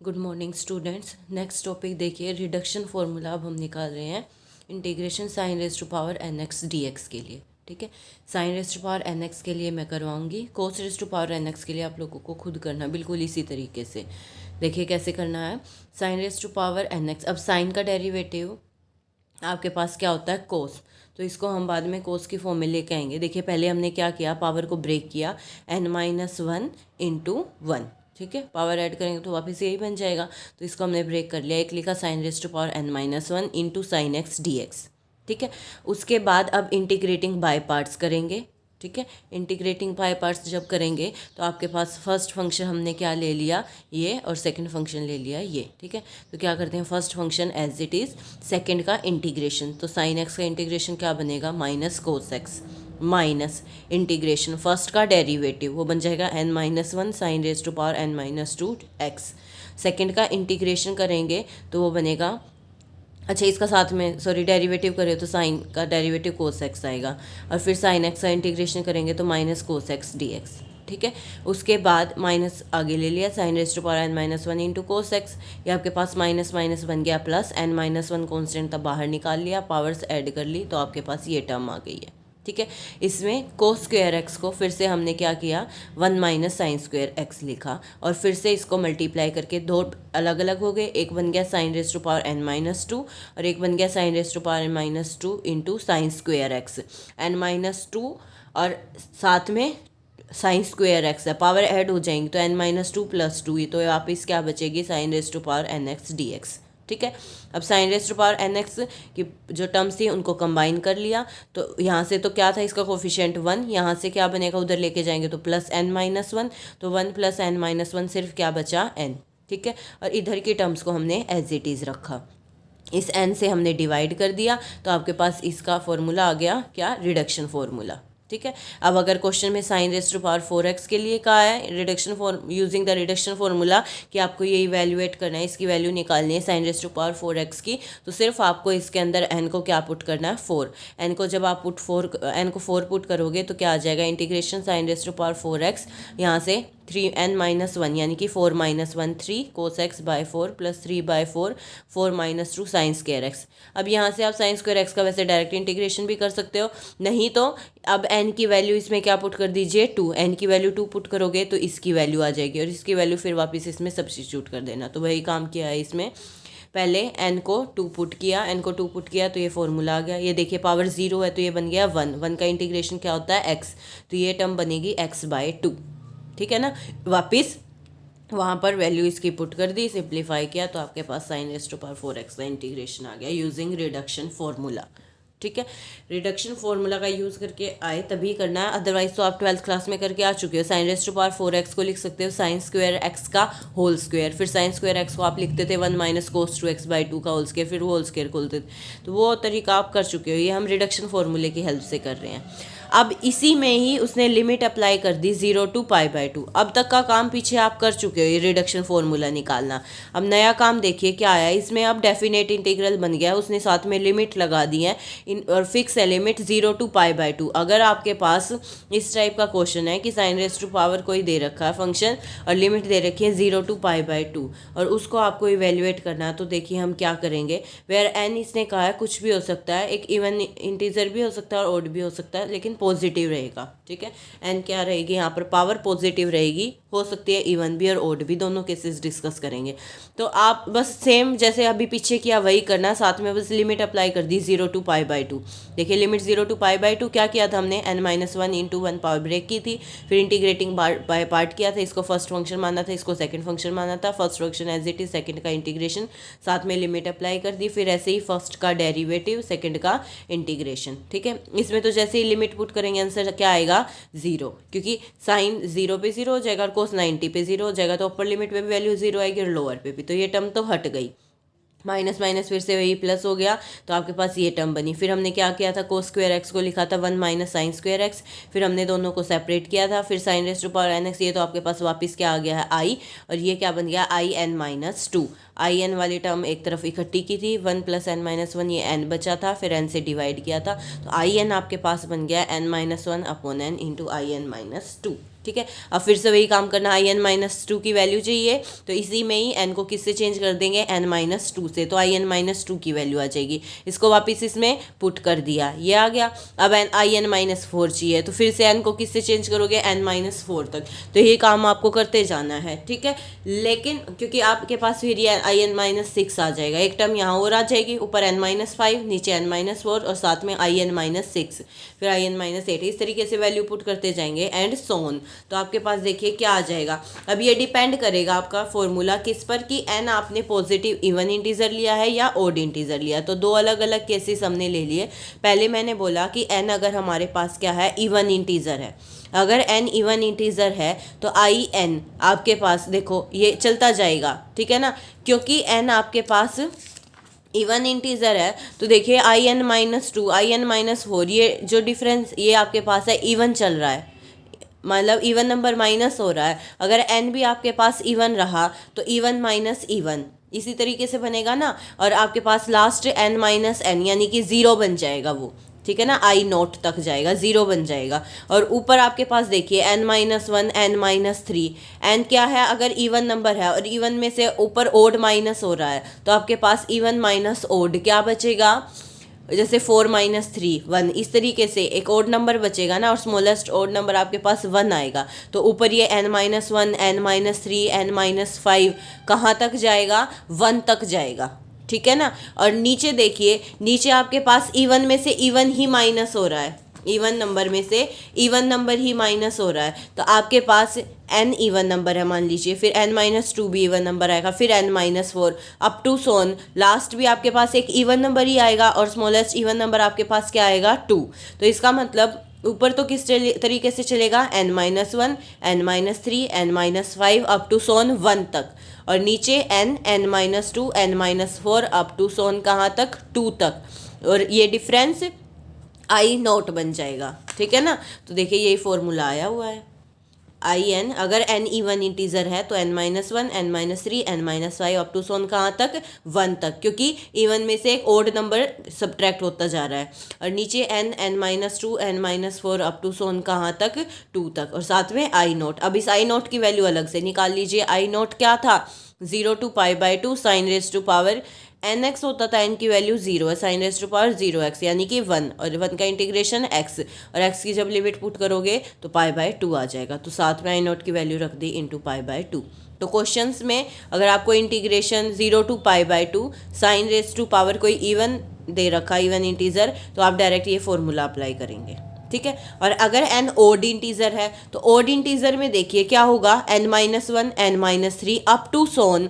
Good morning students. Next topic देखिए, reduction formula अब हम निकाल रहे हैं integration sine raise to power n x d x के लिए। ठीक है, sine raise to power n x के लिए मैं करवाऊंगी, cos raise to power n x के लिए आप लोगों को खुद करना बिल्कुल इसी तरीके से। देखिए कैसे करना है। Sine raise to power n x, अब साइन का डेरिवेटिव आपके पास क्या होता है, कोस, तो इसको हम बाद में कोस की फॉर्म में लेके आएंगे। देखिए पहले हमने क्या किया, पावर को ब्रेक किया, n-1 इंटू 1। ठीक है, पावर ऐड करेंगे तो वापस यही बन जाएगा, तो इसको हमने ब्रेक कर लिया। एक लिखा sine raise to power n-1 into sine x d x. ठीक है, उसके बाद अब इंटीग्रेटिंग बाय पार्ट्स करेंगे। ठीक है, इंटीग्रेटिंग बाय पार्ट्स जब करेंगे तो आपके पास फर्स्ट फंक्शन हमने क्या ले लिया, ये, और सेकंड फंक्शन ले लिया ये। ठीक है, तो क्या करते हैं, first function as it is, second का इंटीग्रेशन, तो साइन एक्स का इंटीग्रेशन क्या बनेगा, minus cos x, minus integration first का डेरिवेटिव वो बन जाएगा n-1 sine raise to power n-2 x. Second का इंटीग्रेशन करेंगे तो वो बनेगा, अच्छा इसका साथ में सॉरी डेरिवेटिव करें तो साइन का डेरिवेटिव कोस एक्स आएगा, और फिर साइन एक्स का इंटीग्रेशन करेंगे तो minus cos x d x. ठीक है, उसके बाद माइनस आगे ले लिया, sine raise to power n-1 into cos x, ये आपके पास माइनस माइनस बन गया प्लस, n-1 कॉन्स्टेंट तब बाहर निकाल लिया, पावर्स ऐड कर ली तो आपके पास ये टर्म आ गई है। ठीक है, इसमें कोस स्क्वायर एक्स को फिर से हमने क्या किया, 1 माइनस साइन स्क्वायर एक्स लिखा, और फिर से इसको मल्टीप्लाई करके दो अलग अलग हो गए, एक बन गया sine raise to power n-2 और एक बन गया sine raise to power n-2 into sine square x, n-2 और साथ में साइन स्क्वायर एक्स है, पावर ऐड हो जाएंगी तो n-2 प्लस 2, तो वापस क्या बचेगी, sine raise to power n x d x. ठीक है, अब sine raise to power n x की जो टर्म्स थी उनको कंबाइन कर लिया, तो यहाँ से तो क्या था, इसका कोफिशिएंट 1, यहाँ से क्या बनेगा, उधर लेके जाएंगे तो प्लस n-1, तो 1 प्लस n-1 सिर्फ क्या बचा, n। ठीक है, और इधर की टर्म्स को हमने एज इट इज़ रखा, इस n से हमने डिवाइड कर दिया, तो आपके पास इसका फॉर्मूला आ गया क्या, रिडक्शन फॉर्मूला। ठीक है, अब अगर क्वेश्चन में sign raise to power 4x के लिए कहा है reduction using the reduction formula कि आपको ये इवैल्यूएट करना है, इसकी वैल्यू निकालनी है sine raise to power 4x की, तो सिर्फ आपको इसके अंदर n को क्या पुट करना है, 4। n को जब आप n को 4 पुट करोगे तो क्या आ जाएगा, integration sine raise to power 4x, यहाँ से 3n-1 यानी कि 4-1 3 cos x by 4 plus 3/4 4-2 sine square x. अब यहाँ से आप साइन स्क्वायर एक्स का वैसे डायरेक्ट इंटीग्रेशन भी कर सकते हो, नहीं तो अब n की वैल्यू इसमें क्या पुट कर दीजिए, 2, n की वैल्यू 2 पुट करोगे तो इसकी वैल्यू आ जाएगी, और इसकी वैल्यू फिर वापस इसमें सब्स्टिट्यूट कर देना, तो वही काम किया है इसमें। पहले n को 2 पुट किया तो ये फॉर्मूला आ गया, ये देखिए पावर 0 है तो ये बन गया 1 का इंटीग्रेशन क्या होता है, x, तो ये टर्म बनेगी x/2। ठीक है ना, वापस वहाँ पर वैल्यू इसकी पुट कर दी, सिंप्लीफाई किया तो आपके पास sine raise to power 4x का इंटीग्रेशन आ गया यूजिंग रिडक्शन फॉर्मूला। ठीक है, रिडक्शन फॉर्मूला का यूज़ करके आए तभी करना है, अदरवाइज तो आप 12th क्लास में करके आ चुके हो। Sign raise to power 4x को लिख सकते हो साइन स्क्वायर एक्स का होल स्क्वायर, फिर साइन स्क्वायर एक्स को आप लिखते थे 1 माइनस कोस 2x/2 का होल स्क्वायर, फिर होल स्क्वायर खोलते थे, तो वो तरीका आप कर चुके हो, ये हम रिडक्शन फॉर्मूले की हेल्प से कर रहे हैं। अब इसी में ही उसने लिमिट अप्लाई कर दी 0 to π/2। अब तक का काम पीछे आप कर चुके हो, ये रिडक्शन फॉर्मूला निकालना। अब नया काम देखिए क्या आया, इसमें अब डेफिनेट इंटीग्रल बन गया, उसने साथ में लिमिट लगा दी है और फिक्स है लिमिट 0 to π/2। अगर आपके पास इस टाइप का क्वेश्चन है कि साइन रेज टू पावर कोई दे रखा है फंक्शन और लिमिट दे रखी है 0 to π/2 और उसको आपको इवेल्युएट करना है, तो देखिए हम क्या करेंगे, वेयर n इसने कहा है कुछ भी हो सकता है, एक इवन इंटीजर भी हो सकता है और ऑड भी हो सकता है, लेकिन पॉजिटिव रहेगा। ठीक है, n क्या रहेगी, यहाँ पर पावर पॉजिटिव रहेगी, हो सकती है इवन भी और ऑड भी, दोनों केसेस डिस्कस करेंगे। तो आप बस सेम जैसे अभी पीछे किया वही करना, साथ में बस लिमिट अप्लाई कर दी 0 to π/2। देखिए लिमिट 0 to π/2 क्या किया था हमने, n-1 इंटू 1 पावर ब्रेक की थी, फिर इंटीग्रेटिंग बाय पार्ट किया था, इसको फर्स्ट फंक्शन माना था, इसको सेकंड फंक्शन माना था, first function as it is, second का इंटीग्रेशन, साथ में लिमिट अप्लाई कर दी, फिर ऐसे ही फर्स्ट का डेरिवेटिव सेकंड का इंटीग्रेशन। ठीक है, इसमें तो जैसे ही लिमिट पुट करेंगे आंसर क्या आएगा, 0, क्योंकि साइन 0 पे 0 हो जाएगा और कोस 90 पे 0 हो जाएगा, तो अपर लिमिट पे भी वैल्यू 0 आएगी और लोअर पे भी, तो ये टर्म तो हट गई, माइनस माइनस फिर से वही प्लस हो गया, तो आपके पास ये टर्म बनी। फिर हमने क्या किया था, कोस स्क्वायर एक्स को लिखा था 1 माइनस साइन स्क्वायर एक्स, फिर हमने दोनों को सेपरेट किया था, फिर sine raise to power n x, ये तो आपके पास वापस क्या आ गया है, i, और ये क्या बन गया, in-2। in वाली टर्म एक तरफ इकट्ठी की थी, 1 प्लस n-1, ये n बचा था, फिर n से डिवाइड किया था, तो in आपके पास बन गया n-1 upon n into in-2। ठीक है। अब फिर से वही काम करना, in-2 की वैल्यू चाहिए तो इसी में ही n को किससे चेंज कर देंगे, n-2 से, तो in-2 की वैल्यू आ जाएगी। इसको वापस इसमें पुट कर दिया, ये आ गया। अब in-4 चाहिए तो फिर से n को किससे चेंज करोगे, n-4 तक। तो ये काम आपको करते जाना है, ठीक है। लेकिन क्योंकि आपके पास फिर ये in-6 आ जाएगा, एक टर्म यहाँ और आ जाएगी, ऊपर n-5 नीचे n-4 और साथ में in-6 फिर in-8, इस तरीके से वैल्यू पुट करते जाएंगे एंड सो ऑन। तो आपके पास देखिए क्या आ जाएगा। अब ये डिपेंड करेगा आपका फॉर्मूला किस पर, कि n आपने पॉजिटिव इवन इंटीजर लिया है या ओड इंटीजर लिया। तो दो अलग अलग केसेस हमने ले लिए। पहले मैंने बोला कि n अगर हमारे पास क्या है, इवन इंटीजर है, अगर n इवन इंटीजर है तो आई n आपके पास देखो ये चलता जाएगा, ठीक है ना, क्योंकि n आपके पास इवन इंटीजर है। तो देखिए in-2 in-4 ये जो डिफरेंस ये आपके पास है इवन चल रहा है, मतलब इवन नंबर माइनस हो रहा है। अगर n भी आपके पास इवन रहा तो इवन माइनस इवन इसी तरीके से बनेगा ना, और आपके पास लास्ट n-n यानी कि 0 बन जाएगा वो, ठीक है ना, i0 तक जाएगा, 0 बन जाएगा। और ऊपर आपके पास देखिए n-1 n-3, n क्या है, अगर इवन नंबर है और इवन में से ऊपर ओड माइनस हो रहा है तो आपके पास इवन माइनस ओड क्या बचेगा, जैसे 4 - 3 1, इस तरीके से एक ओड नंबर बचेगा ना, और स्मॉलेस्ट ओड नंबर आपके पास 1 आएगा। तो ऊपर ये n-1 n-3 n-5 कहाँ तक जाएगा, 1 तक जाएगा, ठीक है ना। और नीचे देखिए, नीचे आपके पास इवन में से इवन ही माइनस हो रहा है, इवन नंबर में से इवन नंबर ही माइनस हो रहा है। तो आपके पास n इवन नंबर है मान लीजिए, फिर n-2 भी इवन नंबर आएगा, फिर n-4 up to Son, last भी आपके पास एक इवन नंबर ही आएगा और स्मॉलेस्ट इवन नंबर आपके पास क्या आएगा, 2। तो इसका मतलब ऊपर तो किस तरीके से चलेगा, n-1 n-3 n-5 up to सोन 1 तक, और नीचे n-2 n-4 अप टू सोन कहाँ तक, 2 तक, और ये डिफरेंस i0 बन जाएगा, ठीक है ना। तो देखिए यही फॉर्मूला आया हुआ है, in अगर n इवन इंटीजर है तो n-1 n-3 n-5 up to सोन कहाँ तक, 1 तक, क्योंकि इवन में से एक ओड नंबर सब्ट्रैक्ट होता जा रहा है। और नीचे n-2 n-4 अप टू सोन कहाँ तक, 2 तक, और साथ में i0। अब इस i0 की वैल्यू अलग से निकाल लीजिए। i0 क्या था, 0 to π/2 sin raised to power nx होता था, n की वैल्यू 0 है, sin raised to power 0x यानी कि 1, और 1 का इंटीग्रेशन x, और x की जब लिमिट पुट करोगे तो π/2 आ जाएगा। तो साथ में i0 की वैल्यू रख दी इंटू π/2। तो क्वेश्चंस में अगर आपको integration 0 to π/2 sin raised to power कोई इवन दे रखा, इवन इंटीजर, तो आप डायरेक्ट ये फॉर्मूला अप्लाई करेंगे, ठीक है। और अगर n ओड इंटीजर है तो ओड इंटीजर में देखिए क्या होगा, n-1 n-3 अप टू सोन,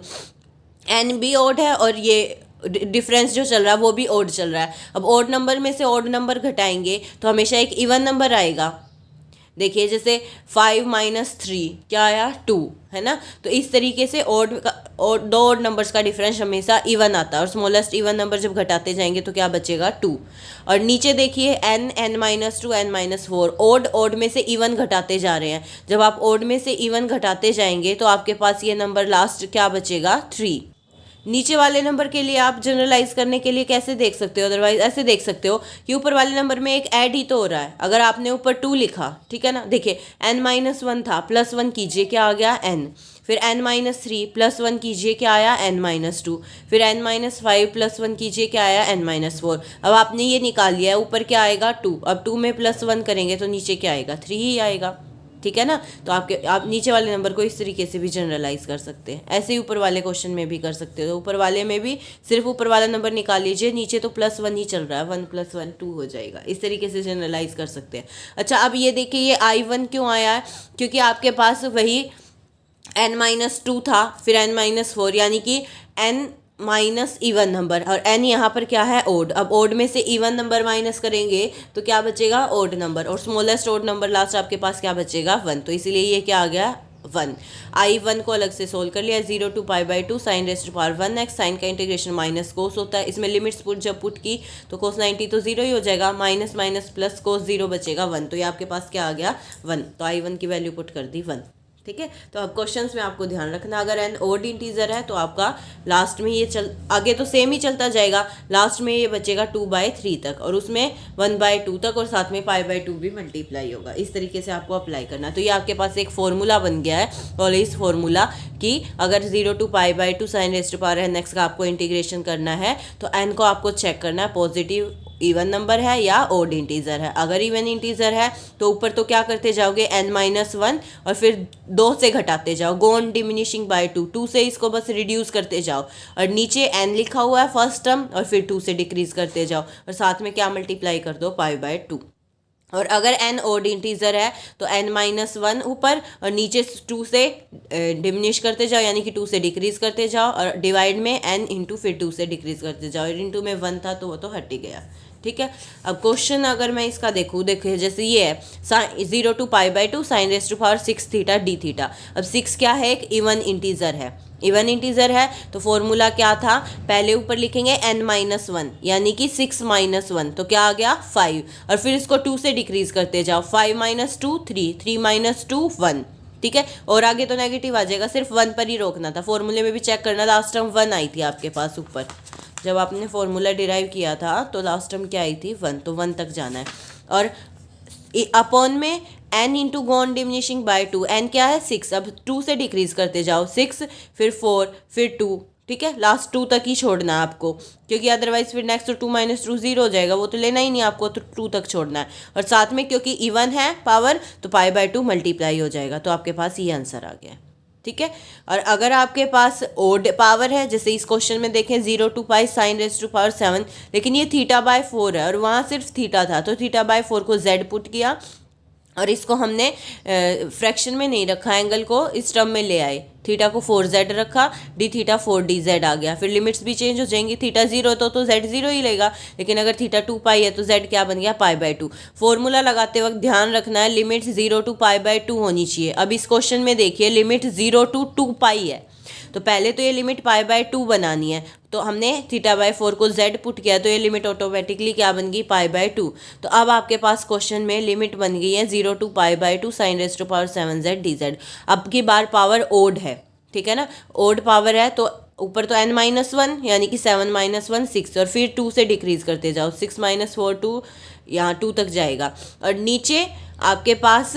n भी ओड है और ये डिफरेंस जो चल रहा है वो भी ओड चल रहा है। अब ओड नंबर में से ओड नंबर घटाएंगे तो हमेशा एक इवन नंबर आएगा। देखिए जैसे 5 - 3 क्या आया, 2, है ना। तो इस तरीके से दो ओड नंबर्स का डिफरेंस हमेशा इवन आता है, और स्मॉलेस्ट इवन नंबर जब घटाते जाएंगे तो क्या बचेगा, 2। और नीचे देखिए n-2 n-4 ओड में से इवन घटाते जा रहे हैं। जब आप ओड में से इवन घटाते जाएंगे तो आपके पास ये नंबर लास्ट क्या बचेगा, 3। नीचे वाले नंबर के लिए आप जनरलाइज करने के लिए कैसे देख सकते हो, अदरवाइज ऐसे देख सकते हो कि ऊपर वाले नंबर में एक ऐड ही तो हो रहा है। अगर आपने ऊपर 2 लिखा, ठीक है ना, देखिए n-1 था, +1 कीजिए क्या आ गया, n, फिर n-3 +1 कीजिए क्या आया, n-2, फिर n-5 +1 कीजिए क्या आया, n-4। अब आपने ये निकाल लिया है, ऊपर क्या आएगा, 2, अब 2 में +1 करेंगे तो नीचे क्या आएगा, 3 ही आएगा, ठीक है ना। तो आप नीचे वाले नंबर को इस तरीके से भी जनरलाइज कर सकते हैं, ऐसे ही ऊपर वाले क्वेश्चन में भी कर सकते हो। तो ऊपर वाले में भी सिर्फ ऊपर वाला नंबर निकाल लीजिए, नीचे तो +1 ही चल रहा है, 1 + 1 2 हो जाएगा, इस तरीके से जनरलाइज कर सकते हैं। अच्छा अब ये देखिए ये i1 क्यों आया है, क्योंकि आपके पास वही n-2 था, फिर n-4 यानी कि n माइनस इवन नंबर, और n यहाँ पर क्या है, ओड। अब ओड में से इवन नंबर माइनस करेंगे तो क्या बचेगा, ओड नंबर, और स्मॉलेस्ट ओड नंबर लास्ट आपके पास क्या बचेगा, 1। तो इसीलिए ये क्या आ गया, 1। i1 को अलग से सोल्व कर लिया, 0 to π/2 sin raised to power 1x, sine का इंटीग्रेशन माइनस कोस होता है, इसमें लिमिट्स जब पुट की तो कोस 90 तो 0 ही हो जाएगा, माइनस माइनस प्लस कोस 0 बचेगा 1। तो ये आपके पास क्या आ गया, 1। तो i1 की वैल्यू पुट कर दी 1, ठीक है। तो अब क्वेश्चंस में आपको ध्यान रखना, अगर n ओड इंटीजर है तो आपका लास्ट में ये आगे तो सेम ही चलता जाएगा, लास्ट में ये बचेगा 2/3 तक, और उसमें 1/2 तक, और साथ में π/2 भी मल्टीप्लाई होगा। इस तरीके से आपको अप्लाई करना है। तो ये आपके पास एक फॉर्मूला बन गया है, और इस फॉर्मूला की अगर 0 to π/2 sin n x का आपको इंटीग्रेशन करना है तो n को आपको चेक करना है पॉजिटिव इवन नंबर है या ओड इंटीजर है। अगर इवन इंटीजर है तो ऊपर तो क्या करते जाओगे n-1 और फिर 2 से घटाते जाओ, गो ऑन डिमिनिशिंग बाय 2 से इसको बस रिड्यूस करते जाओ, और नीचे n लिखा हुआ है फर्स्ट टर्म और फिर 2 से डिक्रीज करते जाओ, और साथ में क्या मल्टीप्लाई कर दो π/2। और अगर n ओड इंटीजर है तो n-1 ऊपर और नीचे 2 से डिमिनिश करते जाओ, यानी कि 2 से डिक्रीज करते जाओ, और डिवाइड में n इंटू फिर 2 से डिक्रीज करते जाओ, और इंटू में 1 था तो वो तो हट ही गया। ठीक है। अब क्वेश्चन अगर मैं इसका देखिए जैसे ये है 0 to π/2 sin⁻6 theta D theta. अब 6 क्या है, एक इवन इंटीजर है, इवन इंटीजर है तो फॉर्मूला क्या था, पहले ऊपर लिखेंगे n-1 यानी कि 6 - 1 तो क्या आ गया 5, और फिर इसको 2 से डिक्रीज करते जाओ, 5 - 2 3, 3 - 2 1। ठीक है, और आगे तो नेगेटिव आ जाएगा, सिर्फ 1 पर ही रोकना था। फॉर्मूले में भी चेक करना, लास्ट टर्म 1 आई थी आपके पास ऊपर, जब आपने फॉर्मूला डिराइव किया था तो लास्ट टर्म क्या आई थी 1, तो 1 तक जाना है। और अपॉन में n into gone diminishing by 2, n क्या है 6, अब 2 से डिक्रीज करते जाओ, 6 फिर 4 फिर 2। ठीक है, लास्ट 2 तक ही छोड़ना है आपको, क्योंकि अदरवाइज फिर नेक्स्ट तो 2 - 2 0 हो जाएगा, वो तो लेना ही नहीं आपको, तो 2 तक छोड़ना है। और साथ में क्योंकि इवन है पावर तो π/2 मल्टीप्लाई हो जाएगा, तो आपके पास ये आंसर आ गया। ठीक है। और अगर आपके पास ओड पावर है, जैसे इस क्वेश्चन में देखें 0 to π sin⁻7, लेकिन ये θ/4 है और वहाँ सिर्फ थीटा था, तो θ/4 को z पुट किया और इसको हमने फ्रैक्शन में नहीं रखा, एंगल को इस टर्म में ले आए, थीटा को 4z रखा, डी थीटा 4dz आ गया। फिर लिमिट्स भी चेंज हो जाएंगी, थीटा 0 तो z 0 ही लेगा, लेकिन अगर थीटा 2π है तो z क्या बन गया π/2। फॉर्मूला लगाते वक्त ध्यान रखना है लिमिट 0 to π/2 होनी चाहिए। अब इस क्वेश्चन में देखिए लिमिट 0 to 2π है, तो पहले तो ये लिमिट π/2 बनानी है, तो हमने θ/4 को z पुट किया तो ये लिमिट ऑटोमेटिकली क्या बन गई π/2। तो अब आपके पास क्वेश्चन में लिमिट बन गई है 0 to π/2 sin⁻7z dz। अब की बार पावर ओड है, ठीक है ना, ओड पावर है तो ऊपर तो n-1 यानी कि 7 - 1 6, और फिर 2 से डिक्रीज करते जाओ, 6 - 4 2, यहाँ 2 तक जाएगा। और नीचे आपके पास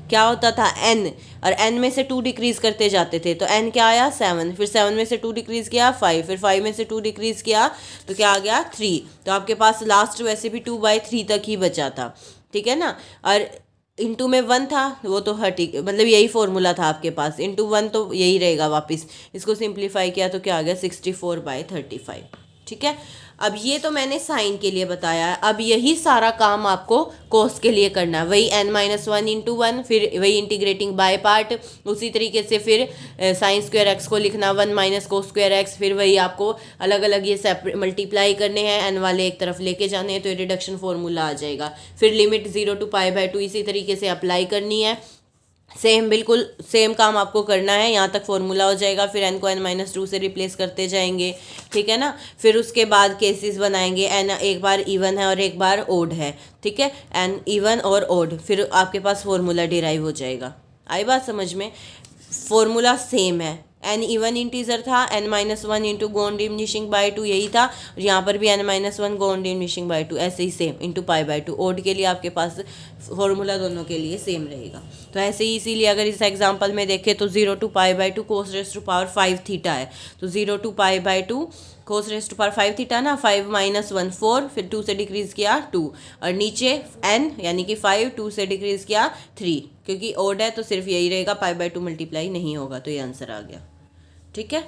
क्या होता था n, और n में से 2 डिक्रीज करते जाते थे, तो n क्या आया 7, फिर 7 में से 2 डिक्रीज किया 5, फिर 5 में से 2 डिक्रीज किया तो क्या आ गया 3। तो आपके पास लास्ट वैसे भी 2/3 तक ही बचा था, ठीक है ना। और इंटू में 1 था, वो तो हटी, मतलब यही फॉर्मूला था आपके पास, इंटू 1 तो यही रहेगा वापस, इसको सिंप्लीफाई किया तो क्या आ गया 64/35। ठीक है। अब ये तो मैंने साइन के लिए बताया है, अब यही सारा काम आपको कोस के लिए करना है, वही n-1 इंटू 1, फिर वही इंटीग्रेटिंग बाय पार्ट, उसी तरीके से फिर sin² x को लिखना 1 - cos² x, फिर वही आपको अलग अलग ये सेपरेट मल्टीप्लाई करने हैं, n वाले एक तरफ लेके जाने हैं, तो ये रिडक्शन फॉर्मूला आ जाएगा। फिर लिमिट 0 to π/2 इसी तरीके से अप्लाई करनी है, सेम बिल्कुल सेम काम आपको करना है, यहाँ तक फॉर्मूला हो जाएगा। फिर n को n-2 से रिप्लेस करते जाएंगे, ठीक है ना। फिर उसके बाद केसेस बनाएंगे, n एक बार इवन है और एक बार ओड है, ठीक है, n इवन और ओड, फिर आपके पास फॉर्मूला डिराइव हो जाएगा। आई बात समझ में, फॉर्मूला सेम है, n इवन इंटीजर था, n-1 into gone diminishing by 2 यही था, और यहाँ पर भी n-1 गॉन डिमिनिशिंग बाय 2 ऐसे ही सेम इंटू π/2। ओड के लिए आपके पास फॉर्मूला दोनों के लिए सेम रहेगा। तो ऐसे ही इसीलिए अगर इस एग्जांपल में देखें तो 0 to π/2 cos⁻5 थीटा है, तो 0 to π/2 cos⁻5 थीटा ना, 5 - 1 4, फिर 2 से डिक्रीज किया 2, और नीचे n यानी कि 5 2 से डिक्रीज किया 3, क्योंकि ओड है तो सिर्फ यही रहेगा, π/2 मल्टीप्लाई नहीं होगा, तो ये आंसर आ गया। ठीक है।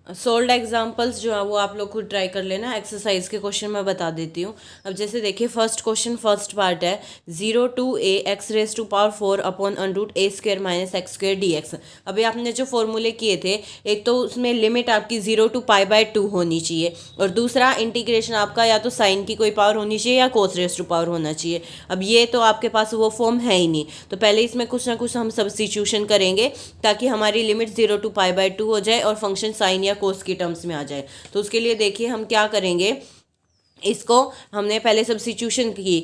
सोल्ड एग्जाम्पल्स जो है वो आप लोग खुद ट्राई कर लेना, एक्सरसाइज के क्वेश्चन मैं बता देती हूँ। अब जैसे देखिए फर्स्ट क्वेश्चन फर्स्ट पार्ट है 0 to a x⁻4 upon √a² - x² dx। अभी आपने जो फॉर्मूले किए थे, एक तो उसमें लिमिट आपकी 0 to π/2 होनी चाहिए, और दूसरा इंटीग्रेशन आपका या तो साइन की कोई पावर होनी चाहिए या cos⁻पावर होना चाहिए। अब ये तो आपके पास वो फॉर्म है ही नहीं, तो पहले इसमें कुछ ना कुछ हम सब्स्टिट्यूशन करेंगे ताकि हमारी लिमिट 0 to π/2 हो जाए और फंक्शन साइन या कोस की टर्म्स में आ जाए। तो उसके लिए देखिए हम क्या करेंगे, इसको हमने पहले सब्स्टिट्यूशन की,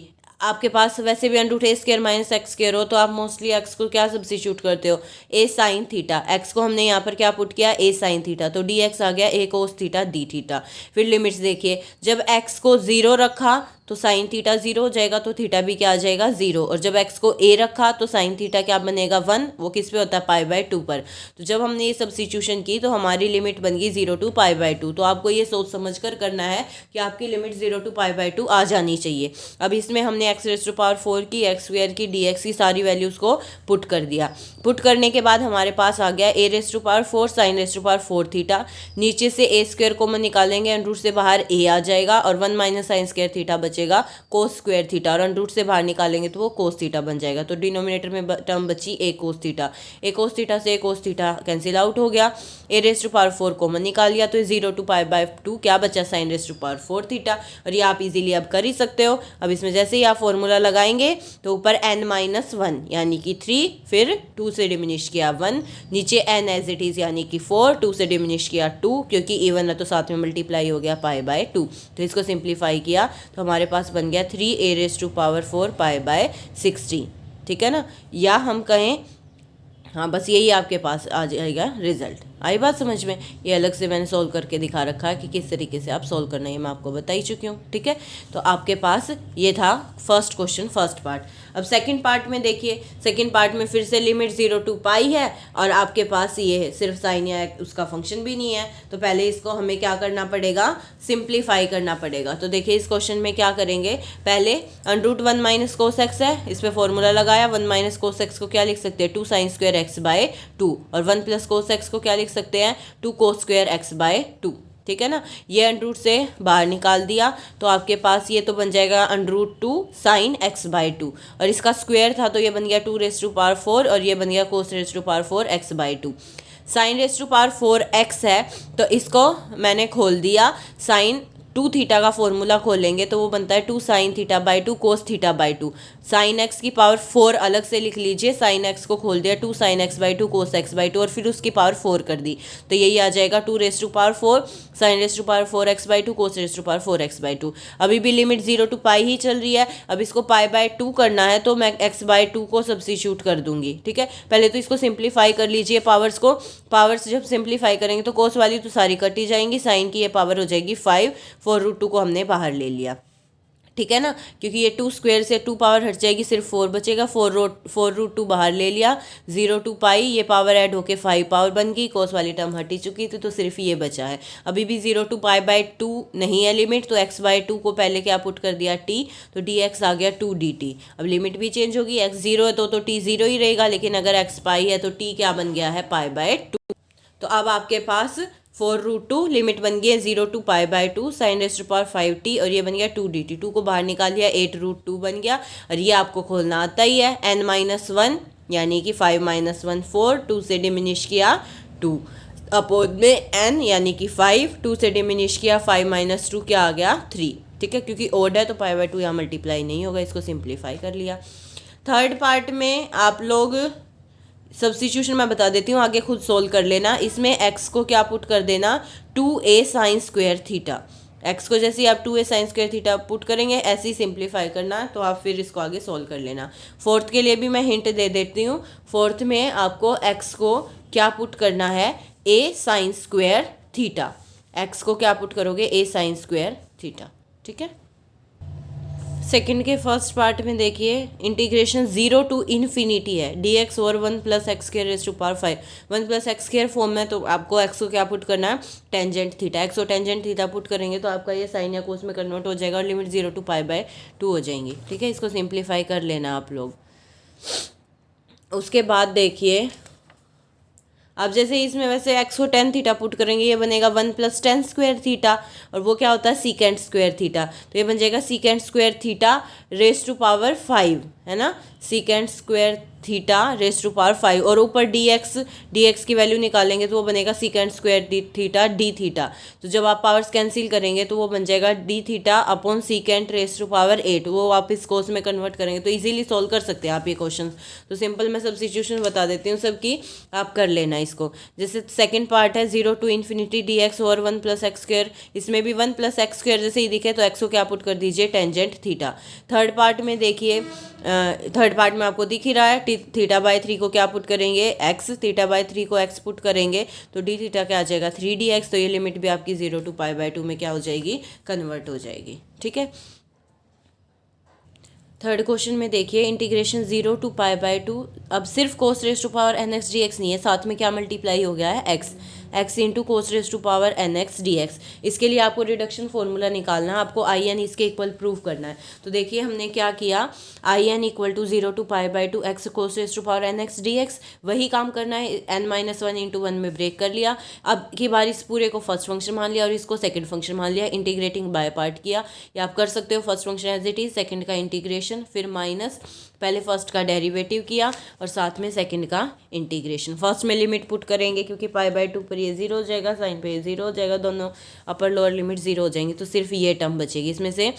आपके पास वैसे भी अंडर रूट ए स्क्वायर माइनस एक्स स्क्वायर हो तो आप मोस्टली एक्स को क्या सब्स्टिट्यूट करते हो, ए साइन थीटा। एक्स को हमने यहाँ पर क्या पुट किया, ए साइन थीटा, तो डी एक्स आ गया ए कोस थीटा डी थीटा। फिर लिमिट्स देखिए, जब एक्स को 0 रखा तो साइन थीटा 0 हो जाएगा, तो थीटा भी क्या आ जाएगा 0। और जब एक्स को ए रखा तो साइन थीटा क्या बनेगा 1, वो किस पे होता है π/2 पर। तो जब हमने ये सब्स्टिट्यूशन की तो हमारी लिमिट बन गई 0 to π/2। तो आपको ये सोच समझ कर करना है कि आपकी लिमिट 0 to π/2 आ जानी चाहिए। अब इसमें हमने x⁴ की, एक्स स्क्वायर की, dx की सारी वैल्यूज़ को पुट कर दिया। पुट करने के बाद हमारे पास आ गया a⁴ sin⁴ थीटा। नीचे से a स्क्वायर कॉमन निकालेंगे, अंडर रूट से बाहर a आ जाएगा और 1 माइनस साइन स्क्वायर थीटा बचेगा कोस स्क्वायर थीटा, और अंडर रूट से बाहर निकालेंगे तो वो कोस थीटा बन जाएगा। तो डिनोमिनेटर में टर्म बची a cos theta. a cos theta से a cos theta cancel out हो गया। a⁴ कॉमन निकाल लिया तो 0 to π/2 क्या बचा, sin⁴ थीटा। और ये आप इजीली अब कर ही सकते हो। अब इसमें जैसे ही आप फॉर्मूला लगाएंगे तो ऊपर n-1 यानी कि 3, फिर 2 से डिमिनिश किया 1, नीचे n एज इट इज़ यानी कि 4, 2 से डिमिनिश किया 2, क्योंकि इवन है तो साथ में मल्टीप्लाई हो गया π/2। तो इसको सिंप्लीफाई किया तो हमारे पास बन गया 3a⁴ π/16। ठीक है ना, या हम कहें, हाँ बस यही आपके पास आ जाएगा रिजल्ट। आई बात समझ में। ये अलग से मैंने सॉल्व करके दिखा रखा है कि किस तरीके से आप सॉल्व करना है, मैं आपको बता ही चुकी हूँ। ठीक है, तो आपके पास ये था फर्स्ट क्वेश्चन, फर्स्ट पार्ट। अब सेकंड पार्ट में देखिए, सेकंड पार्ट में फिर से लिमिट 0 to π है और आपके पास ये है सिर्फ साइन या उसका फंक्शन भी नहीं है। तो पहले इसको हमें क्या करना पड़ेगा, सिंप्लीफाई करना पड़ेगा। तो देखिए इस क्वेश्चन में क्या करेंगे, पहले √1 माइनस कोस एक्स है, इस पर फॉर्मूला लगाया। 1 माइनस कोस एक्स को क्या लिख सकते हैं, 2 साइन स्क्वायर x/2, और 1 प्लस कोस एक्स को क्या लिख सकते हैं, 2 कोस स्क्वायर x/2। ठीक है ना, ये अंडर रूट से बाहर निकाल दिया तो आपके पास ये तो बन जाएगा √2 साइन x/2, और इसका स्क्वायर था तो ये बन गया 2⁴ और ये बन गया cos⁴ x/2। sin⁴ x है तो इसको मैंने खोल दिया, साइन 2 थीटा का फॉर्मूला खोलेंगे तो वो बनता है 2 sin θ/2 cos θ/2। साइन एक्स की पावर 4 अलग से लिख लीजिए, साइन एक्स को खोल दिया 2 sin x/2 cos x/2 और फिर उसकी पावर 4 कर दी, तो यही आ जाएगा 2⁴ sin⁴ x/2 cos⁴ x/2। अभी भी लिमिट 0 to π ही चल रही है। अब इसको π/2 करना है तो मैं x/2 को सब्स्टिट्यूट कर दूंगी। ठीक है, पहले तो इसको सिंप्लीफाई कर लीजिए पावर्स को। पावर्स जब सिंप्लीफाई करेंगे तो कोस वाली तो सारी कट ही जाएंगी, साइन की ये पावर हो जाएगी 5, 4√2 को हमने बाहर ले लिया। ठीक है ना, क्योंकि ये 2 स्क्वायर से 2 पावर हट जाएगी, सिर्फ 4 बचेगा, 4√2 बाहर ले लिया। 0 to π ये पावर ऐड होके 5 पावर बन गई, कोस वाली टर्म हटी चुकी थी तो सिर्फ ये बचा है। अभी भी 0 to π/2 नहीं है लिमिट, तो x/2 को पहले क्या पुट कर दिया t, तो dx आ गया 2 dt। अब लिमिट भी चेंज होगी, x 0 है तो t 0 ही रहेगा, लेकिन अगर x π है तो t क्या बन गया है π/2। तो अब आपके पास 4√2 लिमिट बन गई है 0 to π/2 sin⁵ और ये बन गया 2 dt। 2 को बाहर निकाल लिया, 8√2 बन गया, और ये आपको खोलना आता ही है। n-1 यानी कि 5 - 1 4, 2 से डिमिनिश किया 2 अपोज में n यानी कि 5, 2 से डिमिनिश किया 5 - 2 क्या आ गया 3। ठीक है, क्योंकि ओड है तो π/2 यहाँ मल्टीप्लाई नहीं होगा, इसको सिंप्लीफाई कर लिया। थर्ड पार्ट में आप लोग सब्स्टिट्यूशन मैं बता देती हूँ, आगे खुद सोल्व कर लेना। इसमें x को क्या पुट कर देना, 2a sin² थीटा। x को जैसे ही आप 2a sin² थीटा पुट करेंगे ऐसे ही सिंप्लीफाई करना है, तो आप फिर इसको आगे सोल्व कर लेना। फोर्थ के लिए भी मैं हिंट दे देती हूँ। फोर्थ में आपको x को क्या पुट करना है, a sin² थीटा। x को क्या पुट करोगे, a sin² थीटा। ठीक है, सेकंड के फर्स्ट पार्ट में देखिए इंटीग्रेशन 0 to इन्फिनिटी है, dx और 1 + x² 5, 1 + x² फॉर्म में, तो आपको x को क्या पुट करना है, टेंजेंट थीटा। x को टेंजेंट थीटा पुट करेंगे तो आपका ये साइन या कोस में कन्वर्ट हो जाएगा और लिमिट 0 to π/2 हो जाएंगी। ठीक है, इसको सिंप्लीफाई कर लेना आप लोग। उसके बाद देखिए अब जैसे इसमें वैसे x को tan थीटा पुट करेंगे, ये बनेगा 1 + tan² थीटा, और वो क्या होता है secant² थीटा, तो ये बन जाएगा secant² theta raised to power 5, है ना, secant² theta race to power 5 और ऊपर dx की वैल्यू निकालेंगे तो वो बनेगा secant square D theta D theta. तो जब आप पावर्स कैंसिल करेंगे तो वो बन जाएगा d theta upon second raise to power 8। वो आप इस कोस में कन्वर्ट करेंगे तो इजीली सॉल्व कर सकते हैं आप ये क्वेश्चन। तो सिंपल मैं सब्स्टिट्यूशन बता देती हूँ सबकी, आप कर लेना इसको। जैसे सेकंड पार्ट है 0 to infinity D x over 1 + x square, इसमें भी 1 + x स्क्वायर जैसे ही दिखे तो x को क्या पुट कर दीजिए, टेंजेंट थीटा। थर्ड पार्ट में देखिए, थर्ड पार्ट में आपको दिख ही रहा है, θ/3 को क्या पुट करेंगे, x, θ/3 को x पुट करेंगे तो डी थीटा क्या आ जाएगा 3dx। तो ये लिमिट भी आपकी 0 to π/2 में क्या हो जाएगी, कन्वर्ट हो जाएगी। ठीक है। थर्ड क्वेश्चन में देखिए इंटीग्रेशन 0 to π/2। अब सिर्फ cos raise to power nx dx नहीं है, साथ में क्या मल्टीप्लाई हो गया है, x into cos raise to power nx dx। इसके लिए आपको रिडक्शन फॉर्मूला निकालना है, आपको आई एन इसके इक्वल प्रूव करना है। तो देखिए हमने क्या किया, I n equal to 0 to π/2 x cos raise to power nx dx, वही काम करना है, n-1 इंटू 1 में ब्रेक कर लिया। अब की बार इस पूरे को फर्स्ट फंक्शन मान लिया और इसको सेकंड फंक्शन मान लिया, इंटीग्रेटिंग बाय पार्ट किया। या आप कर सकते हो first function as it is, second का इंटीग्रेशन, फिर माइनस, पहले फर्स्ट का डेरिवेटिव किया और साथ में सेकंड का इंटीग्रेशन। फर्स्ट में लिमिट पुट करेंगे क्योंकि π/2 पर ये 0 हो जाएगा, साइन पे ये 0 हो जाएगा, दोनों अपर लोअर लिमिट 0 हो जाएंगी, तो सिर्फ ये टर्म बचेगी। इसमें से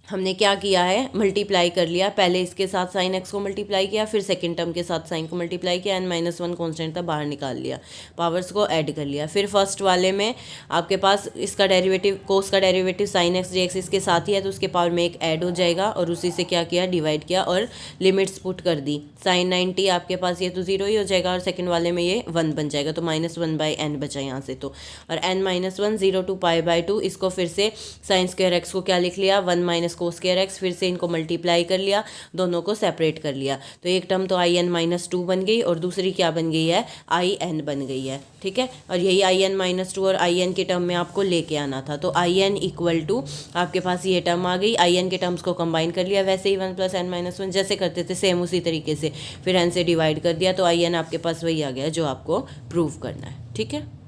हमने क्या किया है, मल्टीप्लाई कर लिया, पहले इसके साथ साइन एक्स को मल्टीप्लाई किया, फिर सेकंड टर्म के साथ साइन को मल्टीप्लाई किया, n-1 कांस्टेंट था बाहर निकाल लिया, पावर्स को ऐड कर लिया। फिर फर्स्ट वाले में आपके पास इसका डेरिवेटिव, कोस का डेरिवेटिव साइन एक्स dx इसके साथ ही है तो उसके पावर में एक ऐड हो जाएगा और उसी से क्या किया, डिवाइड किया और लिमिट्स पुट कर दी। साइन 90 आपके पास ये तो 0 ही हो जाएगा और सेकेंड वाले में ये 1 बन जाएगा, तो -1/n बचा यहाँ से। तो और n-1 0 to π/2, इसको फिर से साइन स्क्वायर एक्स को क्या लिख लिया, 1 - कोस स्क्वायर एक्स, फिर से इनको मल्टीप्लाई कर लिया, दोनों को सेपरेट कर लिया। तो एक टर्म तो in-2 बन गई और दूसरी क्या बन गई है, in बन गई है। ठीक है। और यही in-2 और in के टर्म में आपको लेके आना था। तो in इक्वल टू आपके पास ये टर्म आ गई, in के टर्म्स को कंबाइन कर लिया, वैसे ही 1 + n-1 जैसे करते थे सेम उसी तरीके से, फिर n से डिवाइड कर दिया, तो in आपके पास वही आ गया जो आपको प्रूव करना है। ठीक है।